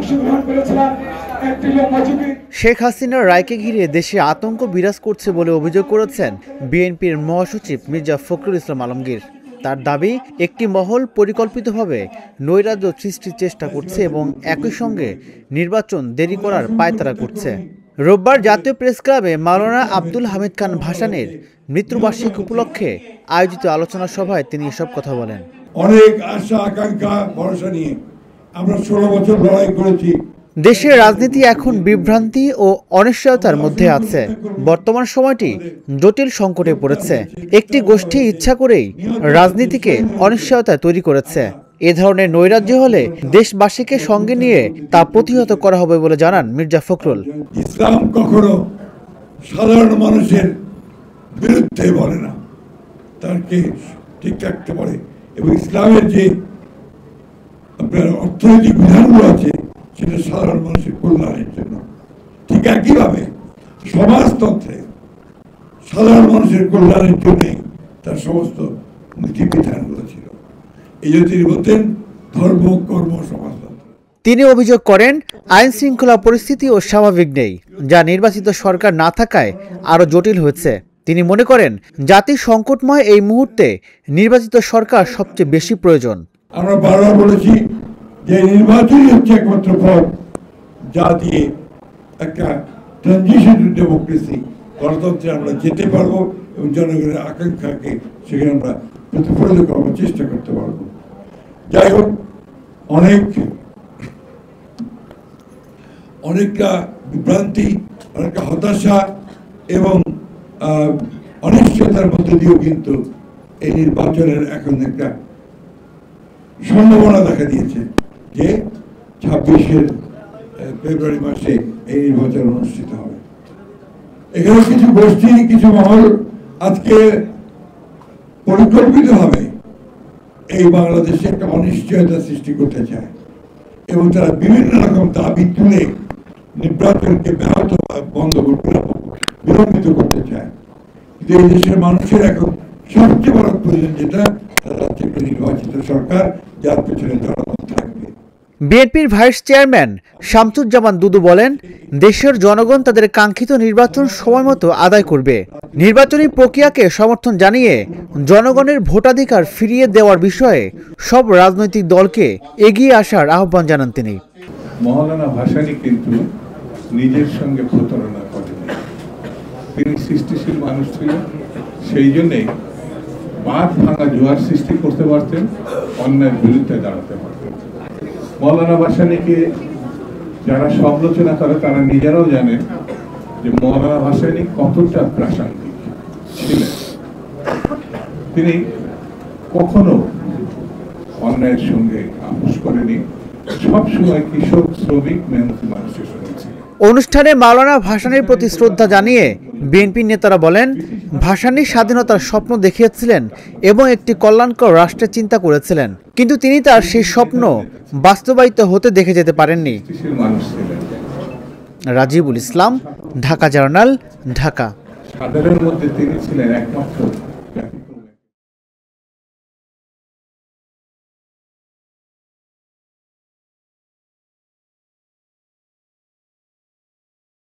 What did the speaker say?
অংশগ্রহণ করেছিলাম। শেখ হাসিনার রায়কে ঘিরে দেশে আতঙ্ক বিরাজ করছে বলে অভিযোগ করেছেন বিএনপির মহাসচিব মির্জা ফখরুল ইসলাম আলমগীর। তার দাবি, একটি মহল পরিকল্পিতভাবে নৈরাজ্য সৃষ্টির চেষ্টা করছে এবং একই সঙ্গে নির্বাচন দেরি করার পায়তারা করছে। রোববার জাতীয় প্রেস ক্লাবে মাওলানা আব্দুল হামিদ খান ভাসানীর মৃত্যুবার্ষিকী উপলক্ষে আয়োজিত আলোচনা সভায় তিনি এসব কথা বলেন। অনেক আশা আকাঙ্ক্ষা ভরসা নিয়ে আমরা 16 বছর লড়াই করেছি। দেশের রাজনীতি এখন বিভ্রান্তি ও অনিশ্চয়তার মধ্যে আছে। বর্তমান সময়টি জটিল সংকটে পড়েছে। একটি গোষ্ঠী ইচ্ছা করেই রাজনীতিকে অনিশ্চয়তা তৈরি করেছে। এ ধরনের নৈরাজ্য হলে দেশবাসীকে সঙ্গে নিয়ে তা প্রতিহত করা হবে বলে জানান মির্জা ফখরুল। ইসলাম কখনো সাধারণ মানুষের বিরুদ্ধে বলে না, তাকে ঠিক রাখতে পারে, এবং ইসলামের যে আপনার অর্থনৈতিক বিধানগুলো আছে সেটা সাধারণ মানুষের কল্যাণের জন্য। ঠিক একইভাবে সমাজতন্ত্রে সাধারণ মানুষের কল্যাণের জন্যই তার সমস্ত নীতি বিধানগুলো ছিল। এই যে তিনি বলতেন ধর্ম, কর্ম, সমাজতন্ত্র। তিনি অভিযোগ করেন, আইন শৃঙ্খলা পরিস্থিতিও স্বাভাবিক নেই, যা নির্বাচিত সরকার না থাকায় আরও জটিল হয়েছে। তিনি মনে করেন, জাতি সংকটময় এই মুহূর্তে নির্বাচিত সরকার সবচেয়ে বেশি প্রয়োজন। আমরা বারবার বলেছি যে নির্বাচনই হচ্ছে একমাত্র পথ যা দিয়ে একটা ট্রানজিশন টু ডেমোক্রেসি, গণতন্ত্রে আমরা যেতে পারবো এবং জনগণের আকাঙ্ক্ষাকে সেখানে আমরা প্রতিফলিত করার চেষ্টা করতে পারবো। যাই হোক, অনেকটা বিভ্রান্তি, অনেকটা হতাশা এবং অনিশ্চয়তার মধ্যে দিয়েও কিন্তু এই নির্বাচনের এখন একটা সম্ভাবনা দেখা দিয়েছে যে 26 ফেব্রুয়ারি মাসে এই নির্বাচন অনুষ্ঠিত হবে। এখানে কিছু গোষ্ঠী, কিছু মহল আজকে পরিকল্পিতভাবে এই বাংলাদেশে একটা অনিশ্চয়তা সৃষ্টি করতে চায় এবং তারা বিভিন্ন রকম দাবি তুলে নির্বাচনকে ব্যাহত বন্ধ করতে, বিলম্বিত করতে চায়। কিন্তু এই দেশের মানুষের এখন সবচেয়ে বড় প্রয়োজন যেটা, তারা হচ্ছে একটা নির্বাচিত সরকার যার পেছনে জনগণ থাকবে। বিএনপির ভাইস চেয়ারম্যান শামসুজ্জামান দুদু বলেন, দেশের জনগণ তাদের কাঙ্ক্ষিত নির্বাচন সময়মতো আদায় করবে। নির্বাচনী প্রক্রিয়াকে সমর্থন জানিয়ে জনগণের ভোটাধিকার ফিরিয়ে দেওয়ার বিষয়ে সব রাজনৈতিক দলকে এগিয়ে আসার আহ্বান জানান তিনি। মাওলানা ভাসানী কিন্তু নিজের সঙ্গে প্রতারণা করেন। তিনি সৃষ্টিশীল মানুষ ছিলেন, সেই জন্যেই বাঁধ ভাঙা জোয়ার সৃষ্টি করতে পারতেন, অন্যায়ের বিরুদ্ধে দাঁড়াতে পারতেন। মাওলানা ভাসানীকে যারা সমালোচনা করে তারা নিজেরাও জানেন যে মাওলানা ভাসানী কতটা প্রাসঙ্গিক ছিলেন। তিনি কখনো অন্যায়ের সঙ্গে আপোষ করেনি, সবসময় কৃষক, শ্রমিক, মেহনতি মানুষের সঙ্গে ছিলেন। অনুষ্ঠানে মাওলানা ভাসানীর প্রতি শ্রদ্ধা জানিয়ে বিএনপি নেতারা বলেন, ভাসানী স্বাধীনতার স্বপ্ন দেখিয়েছিলেন এবং একটি কল্যাণকর রাষ্ট্রের চিন্তা করেছিলেন, কিন্তু তিনি তার সেই স্বপ্ন বাস্তবায়িত হতে দেখে যেতে পারেননি। রাজিবুল ইসলাম, ঢাকা জার্নাল, ঢাকা। সাধারণের মধ্যে তিনি ছিলেন একমাত্র।